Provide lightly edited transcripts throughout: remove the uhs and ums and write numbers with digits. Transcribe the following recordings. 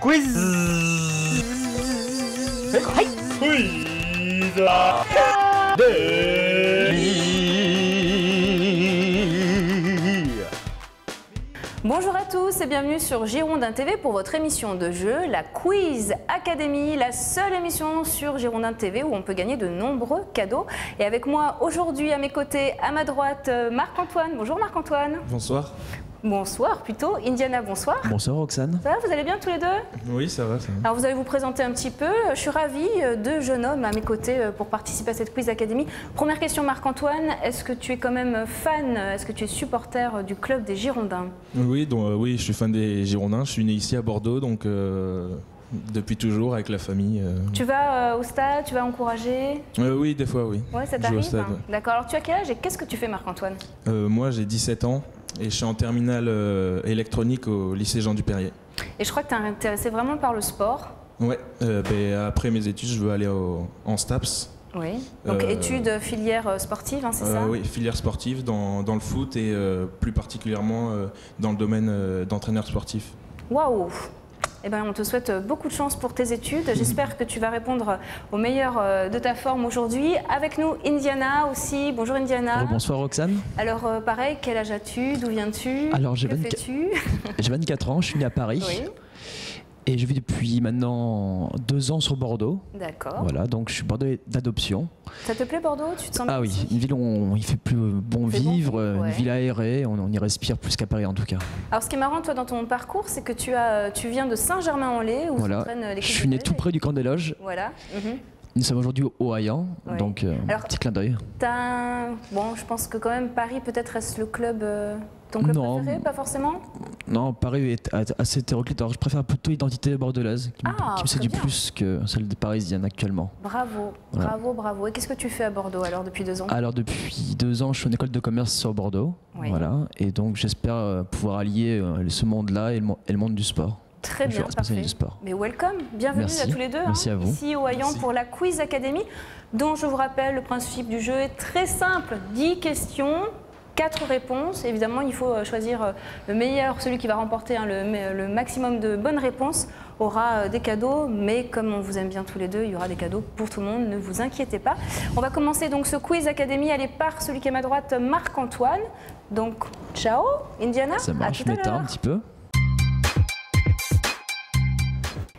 Quiz. Quiz Académie. Bonjour à tous et bienvenue sur Girondin TV pour votre émission de jeu, la Quiz Académie, la seule émission sur Girondin TV où on peut gagner de nombreux cadeaux. Et avec moi aujourd'hui à mes côtés, à ma droite, Marc-Antoine. Bonjour Marc-Antoine. Bonsoir. Bonsoir plutôt. Indiana, bonsoir. Bonsoir Roxane. Ça va, vous allez bien tous les deux? Oui, ça va. Alors vous allez vous présenter un petit peu. Je suis ravie, deux jeunes hommes à mes côtés pour participer à cette Quiz Académie. Première question Marc-Antoine, est-ce que tu es quand même fan, est-ce que tu es supporter du club des Girondins? Oui, oui, je suis fan des Girondins. Je suis né ici à Bordeaux, donc depuis toujours avec la famille. Tu vas au stade, tu vas encourager? Oui, des fois, oui. Ouais, ça Je vais au t'arrive, stade. hein. D'accord, alors tu as quel âge et qu'est-ce que tu fais Marc-Antoine? Moi, j'ai 17 ans et je suis en terminale électronique au lycée Jean Dupérier. Et je crois que tu es intéressé vraiment par le sport. Ouais, après mes études, je veux aller en STAPS. Oui. Donc études, filière sportive, hein, c'est ça? Oui, filière sportive dans le foot et plus particulièrement dans le domaine d'entraîneur sportif. Waouh! Eh ben, on te souhaite beaucoup de chance pour tes études. J'espère que tu vas répondre au meilleur de ta forme aujourd'hui. Avec nous, Indiana aussi. Bonjour Indiana. Bonsoir Roxane. Alors pareil, quel âge as-tu? D'où viens-tu? Alors j'ai Que fais-tu? 24 ans, je suis né à Paris. Oui. Et je vis depuis maintenant 2 ans sur Bordeaux. D'accord. Voilà, donc je suis bordelais d'adoption. Ça te plaît Bordeaux? Tu te sens bien Ah oui, ici? une ville où il fait plus bon fait bon vivre, vivre, ouais. une ville aérée, on y respire plus qu'à Paris en tout cas. Alors ce qui est marrant toi dans ton parcours, c'est que tu viens de Saint-Germain-en-Laye où Voilà, s'entraîne l'équipe je de suis né volley. tout près du camp des loges. Voilà. Nous sommes aujourd'hui au Hayan, Ouais. donc Alors, petit clin d'œil. Bon, je pense que quand même Paris peut-être reste le club, ton club Non. préféré, pas forcément? Non, Paris est assez hétéroclite, alors je préfère plutôt l'identité bordelaise, qui Ah, me séduit très bien. plus que celle des parisiennes actuellement. Bravo, Voilà. bravo, bravo. Et qu'est-ce que tu fais à Bordeaux alors depuis 2 ans? Alors depuis 2 ans, je suis en école de commerce sur Bordeaux, Oui. voilà, et donc j'espère pouvoir allier ce monde-là et le monde du sport. Très Je bien, suis responsable parfait. du sport. Mais welcome, bienvenue Merci. à tous les deux. Merci à vous. Ici au Hayan Merci. pour la Quiz Academy, dont je vous rappelle le principe du jeu est très simple. 10 questions, 4 réponses. Évidemment, il faut choisir le meilleur, celui qui va remporter le maximum de bonnes réponses aura des cadeaux, mais comme on vous aime bien tous les deux, il y aura des cadeaux pour tout le monde, ne vous inquiétez pas. On va commencer donc ce Quiz Academy, allez par celui qui est à ma droite, Marc-Antoine. Donc, ciao, Indiana, Ça à marche, tout à m'éteins l'heure. un petit peu.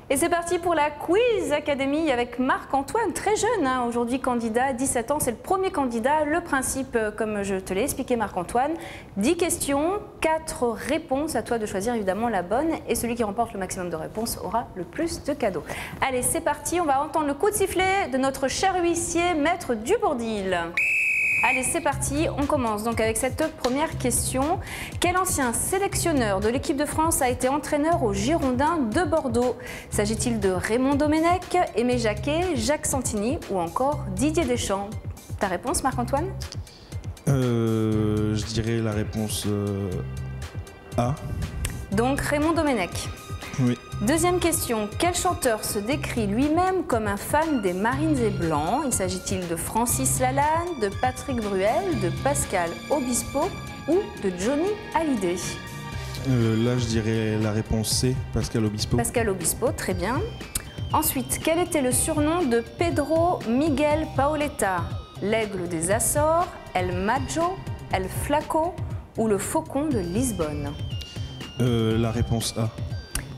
Et c'est parti pour la Quiz Academy avec Marc-Antoine, très jeune, hein, aujourd'hui candidat, 17 ans, c'est le premier candidat. Le principe, comme je te l'ai expliqué Marc-Antoine, 10 questions, 4 réponses, à toi de choisir évidemment la bonne et celui qui remporte le maximum de réponses aura le plus de cadeaux. Allez, c'est parti, on va entendre le coup de sifflet de notre cher huissier, maître Dubourdil. Allez, c'est parti, on commence donc avec cette première question. Quel ancien sélectionneur de l'équipe de France a été entraîneur aux Girondins de Bordeaux? S'agit-il de Raymond Domenech, Aimé Jacquet, Jacques Santini ou encore Didier Deschamps? Ta réponse, Marc-Antoine? Je dirais la réponse A. Donc Raymond Domenech. Oui. Deuxième question, quel chanteur se décrit lui-même comme un fan des Marines et Blancs? Il s'agit-il de Francis Lalanne, de Patrick Bruel, de Pascal Obispo ou de Johnny Hallyday? Là, je dirais la réponse C, Pascal Obispo. Pascal Obispo, très bien. Ensuite, quel était le surnom de Pedro Miguel Paoletta? L'aigle des Açores, El Maggio, El Flaco ou le faucon de Lisbonne? La réponse A.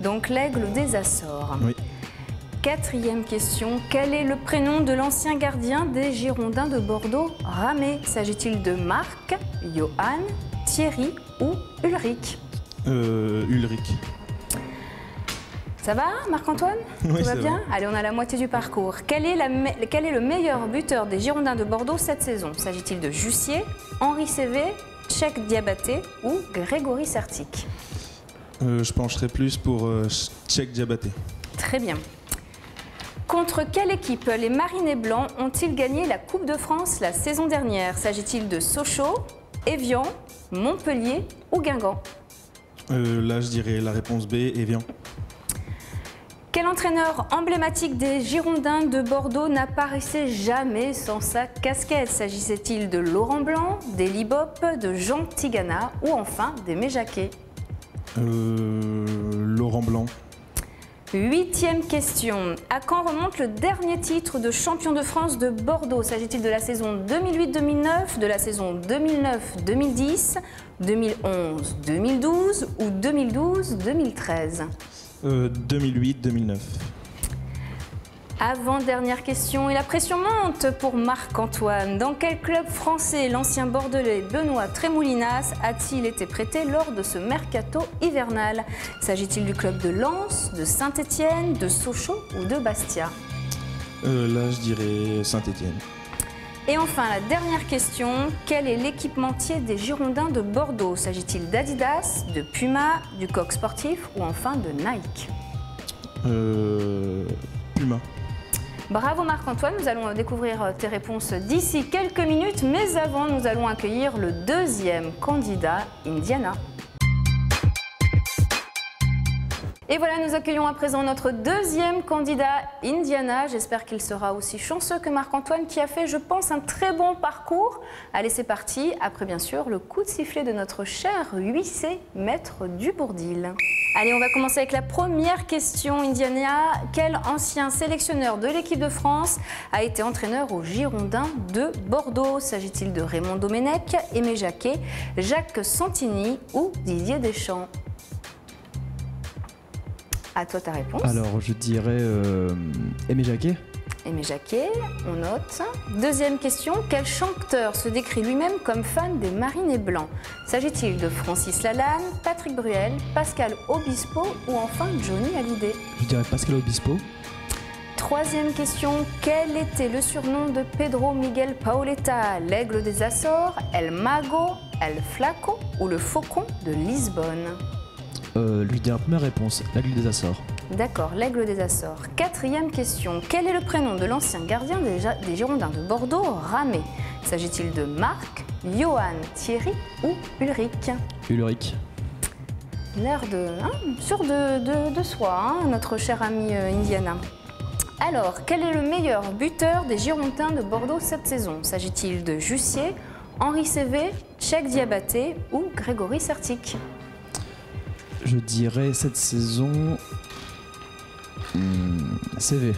Donc l'aigle des Açores. Oui. Quatrième question, quel est le prénom de l'ancien gardien des Girondins de Bordeaux, Ramé? S'agit-il de Marc, Johan, Thierry ou Ulrich? Ulrich. Ça va, Marc-Antoine? Oui, Tout va ça bien? va. Allez, on a la moitié du parcours. Quel est le meilleur buteur des Girondins de Bordeaux cette saison? S'agit-il de Jussier, Henri Cévé, Tchèque Diabaté ou Grégory Sertic? Je pencherais plus pour Tchèque Diabaté. Très bien. Contre quelle équipe les Marinés Blancs ont-ils gagné la Coupe de France la saison dernière? S'agit-il de Sochaux, Évian, Montpellier ou Guingamp? Là, je dirais la réponse B, Évian. Quel entraîneur emblématique des Girondins de Bordeaux n'apparaissait jamais sans sa casquette? S'agissait-il de Laurent Blanc, d'Élie Bopp, de Jean Tigana ou enfin d'Aimé Jacquet? Laurent Blanc. 8e question. À quand remonte le dernier titre de champion de France de Bordeaux? S'agit-il de la saison 2008-2009, de la saison 2009-2010, 2011-2012 ou 2012-2013? 2008-2009. Avant-dernière question et la pression monte pour Marc-Antoine. Dans quel club français l'ancien bordelais Benoît Trémoulinas a-t-il été prêté lors de ce mercato hivernal? S'agit-il du club de Lens, de Saint-Étienne, de Sochaux ou de Bastia? Là, je dirais Saint-Étienne. Et enfin, la dernière question. Quel est l'équipementier des Girondins de Bordeaux? S'agit-il d'Adidas, de Puma, du Coq Sportif ou enfin de Nike? Puma. Bravo Marc-Antoine, nous allons découvrir tes réponses d'ici quelques minutes, mais avant nous allons accueillir le deuxième candidat, Indiana. Et voilà, nous accueillons à présent notre deuxième candidat, Indiana. J'espère qu'il sera aussi chanceux que Marc-Antoine qui a fait, je pense, un très bon parcours. Allez, c'est parti, après bien sûr le coup de sifflet de notre cher huissier, maître du Bourdil. Allez, on va commencer avec la première question, Indiana. Quel ancien sélectionneur de l'équipe de France a été entraîneur aux Girondins de Bordeaux? S'agit-il de Raymond Domenech, Aimé Jacquet, Jacques Santini ou Didier Deschamps? À toi ta réponse. Alors, je dirais Aimé Jacquet. Aimé Jacquet, on note. Deuxième question, quel chanteur se décrit lui-même comme fan des Marinés Blancs? S'agit-il de Francis Lalanne, Patrick Bruel, Pascal Obispo ou enfin Johnny Hallyday? Je dirais Pascal Obispo. Troisième question, quel était le surnom de Pedro Miguel Paoletta? L'aigle des Açores, El Mago, El Flaco ou le faucon de Lisbonne? Lui dire la première réponse, l'aigle des Açores. D'accord, l'aigle des Açores. Quatrième question. Quel est le prénom de l'ancien gardien des Girondins de Bordeaux, Ramé? S'agit-il de Marc, Johan, Thierry ou Ulrich? Ulrich. L'air sûr de soi, notre cher ami Indiana. Alors, quel est le meilleur buteur des Girondins de Bordeaux cette saison? S'agit-il de Jussier, Henri Cévé, Tchèque Diabaté ou Grégory Sertic? Je dirais cette saison CV.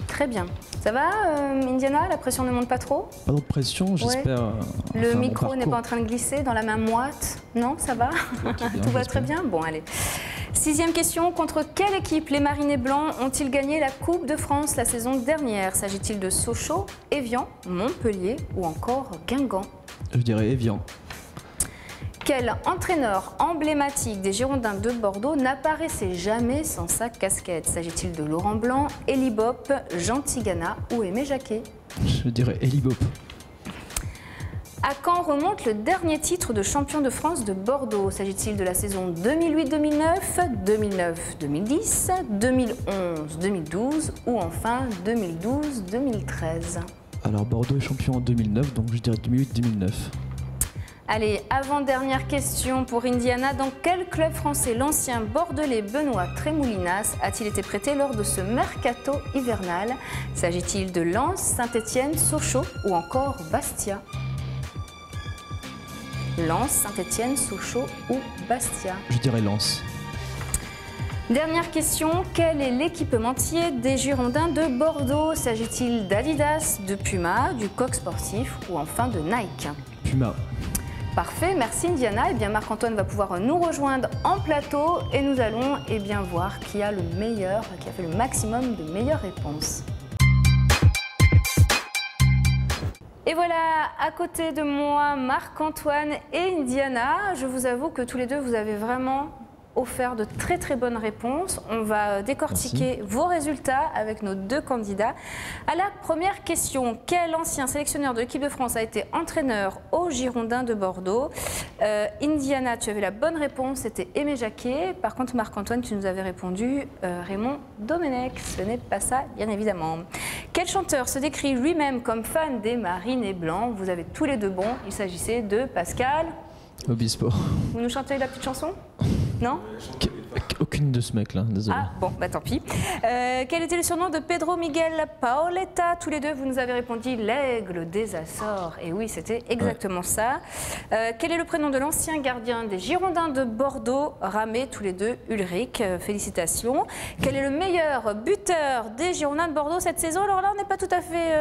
Très bien. Ça va, Indiana? La pression ne monte pas trop? Pas de pression, j'espère. Le micro n'est pas en train de glisser dans la main moite? Non, ça va? Tout va très bien? Bon, allez. Sixième question. Contre quelle équipe les Marinés Blancs ont-ils gagné la Coupe de France la saison dernière? S'agit-il de Sochaux, Évian, Montpellier ou encore Guingamp? Je dirais Évian. Quel entraîneur emblématique des Girondins de Bordeaux n'apparaissait jamais sans sa casquette? S'agit-il de Laurent Blanc, Elie Bopp, Jean Tigana ou Aimé Jacquet? Je dirais Elie Bopp. À quand remonte le dernier titre de champion de France de Bordeaux? S'agit-il de la saison 2008-2009, 2009-2010, 2011-2012 ou enfin 2012-2013? Alors Bordeaux est champion en 2009, donc je dirais 2008-2009. Allez, avant-dernière question pour Indiana. Dans quel club français l'ancien bordelais Benoît Trémoulinas a-t-il été prêté lors de ce mercato hivernal? S'agit-il de Lens, Saint-Étienne, Sochaux ou encore Bastia? Lens, Saint-Étienne, Sochaux ou Bastia? Je dirais Lens. Dernière question, quel est l'équipementier des Girondins de Bordeaux? S'agit-il d'Adidas, de Puma, du Coq Sportif ou enfin de Nike? Puma. Parfait, merci Indiana. Eh bien Marc-Antoine va pouvoir nous rejoindre en plateau et nous allons voir qui a le meilleur, qui a fait le maximum de meilleures réponses. Et voilà, à côté de moi, Marc-Antoine et Indiana. Je vous avoue que tous les deux, vous avez vraiment offert de très très bonnes réponses. On va décortiquer vos résultats avec nos deux candidats. À la première question, quel ancien sélectionneur de l'équipe de France a été entraîneur aux Girondins de Bordeaux? Indiana, tu avais la bonne réponse, c'était Aimé Jacquet. Par contre, Marc-Antoine, tu nous avais répondu Raymond Domenech. Ce n'est pas ça, bien évidemment. Quel chanteur se décrit lui-même comme fan des Marinés Blancs? Vous avez tous les deux bons. Il s'agissait de Pascal Obispo. Vous nous chantez la petite chanson? Non? Aucune de ce mec là, désolé. Ah bon, bah tant pis. Quel était le surnom de Pedro Miguel Paoletta? Tous les deux, vous nous avez répondu l'aigle des Açores. Et oui, c'était exactement ça. Quel est le prénom de l'ancien gardien des Girondins de Bordeaux? Ramé, tous les deux, Ulrich. Félicitations. Quel est le meilleur buteur des Girondins de Bordeaux cette saison? Alors là, on n'est pas tout à fait...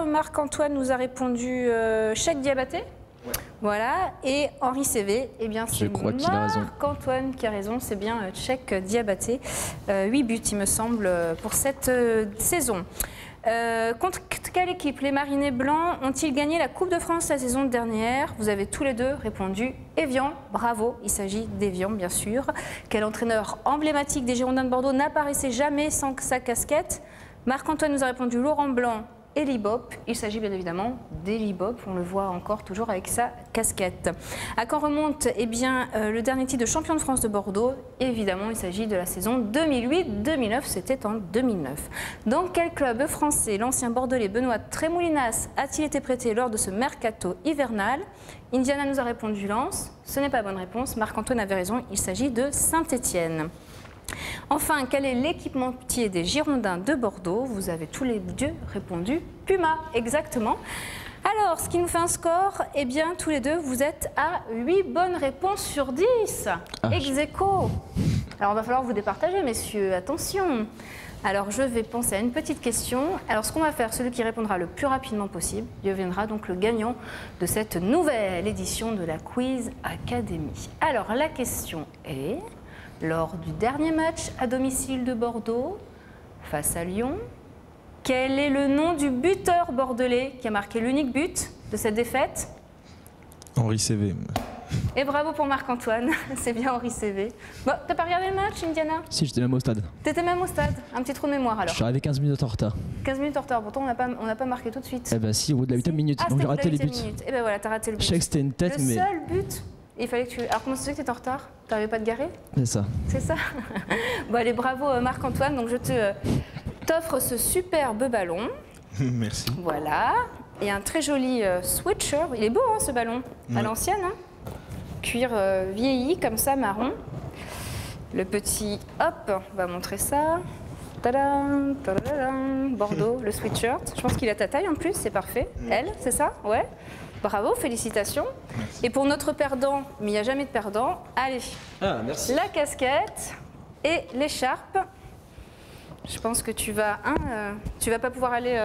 Marc-Antoine nous a répondu Cheikh Diabaté. Ouais. Voilà, et Henri CV, eh bien c'est Marc-Antoine qui a raison, c'est bien Cheikh Diabaté. 8 buts, il me semble, pour cette saison. Contre quelle équipe les Marinés Blancs ont-ils gagné la Coupe de France la saison dernière? Vous avez tous les deux répondu Evian, bravo, il s'agit d'Evian bien sûr. Quel entraîneur emblématique des Girondins de Bordeaux n'apparaissait jamais sans sa casquette? Marc-Antoine nous a répondu Laurent Blanc. Eli Bopp, il s'agit bien évidemment d'Eli Bopp, on le voit encore toujours avec sa casquette. À quand remonte le dernier titre de champion de France de Bordeaux? Évidemment, il s'agit de la saison 2008-2009, c'était en 2009. Dans quel club français l'ancien bordelais Benoît Trémoulinas a-t-il été prêté lors de ce mercato hivernal? Indiana nous a répondu Lens, ce n'est pas la bonne réponse, Marc-Antoine avait raison, il s'agit de Saint-Étienne. Enfin, quel est l'équipementier des Girondins de Bordeaux? Vous avez tous les deux répondu Puma, exactement. Alors, ce qui nous fait un score, eh bien, tous les deux, vous êtes à 8 bonnes réponses sur 10. Ex aequo. Alors, il va falloir vous départager, messieurs, attention. Alors, je vais penser à une petite question. Alors, ce qu'on va faire, celui qui répondra le plus rapidement possible, deviendra donc le gagnant de cette nouvelle édition de la Quiz Academy. Alors, la question est... Lors du dernier match à domicile de Bordeaux, face à Lyon, quel est le nom du buteur bordelais qui a marqué l'unique but de cette défaite? Henri CV. Et bravo pour Marc-Antoine, c'est bien Henri CV. Bon, t'as pas regardé le match, Indiana? Si, j'étais même au stade. T'étais même au stade, un petit trou de mémoire alors. Je suis arrivé 15 minutes en retard. 15 minutes en retard, pourtant on n'a pas marqué tout de suite. Eh ben si, au bout de la 8e minute, donc j'ai raté les buts. Et ben voilà, t'as raté le but. Je sais que c'était une tête, le mais... seul but, il fallait que tu... Alors comment ça se fait que t'étais en retard? T'arrivais pas à te garer? C'est ça. C'est ça. Bon allez, bravo Marc-Antoine, donc je t'offre ce superbe ballon. Merci. Voilà, et un très joli switcher. Il est beau hein, ce ballon, à l'ancienne. Hein, cuir vieilli comme ça, marron. Le petit, hop, on va montrer ça. Tadam, tadam, Bordeaux, le sweatshirt. Je pense qu'il a ta taille en plus, c'est parfait. Elle, c'est ça? Ouais. Bravo, félicitations. Merci. Et pour notre perdant, mais il n'y a jamais de perdant, allez, merci. La casquette et l'écharpe. Je pense que tu vas pas pouvoir aller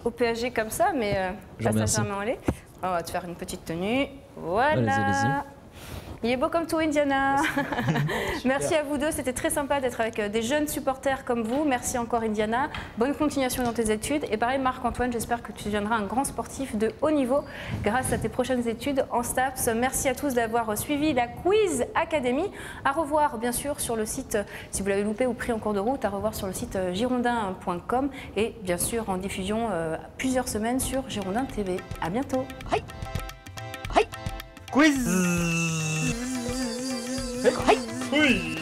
au PSG comme ça, mais pas sincèrement aller. On va te faire une petite tenue. Voilà. Allez-y. Il est beau comme tout, Indiana. Merci à vous deux, c'était très sympa d'être avec des jeunes supporters comme vous. Merci encore, Indiana. Bonne continuation dans tes études. Et pareil, Marc-Antoine, j'espère que tu deviendras un grand sportif de haut niveau grâce à tes prochaines études en STAPS. Merci à tous d'avoir suivi la Quiz Academy. À revoir, bien sûr, sur le site, si vous l'avez loupé ou pris en cours de route, à revoir sur le site girondin.com et bien sûr en diffusion plusieurs semaines sur Girondin TV. À bientôt. Hi. Hi. Quiz. Quiz.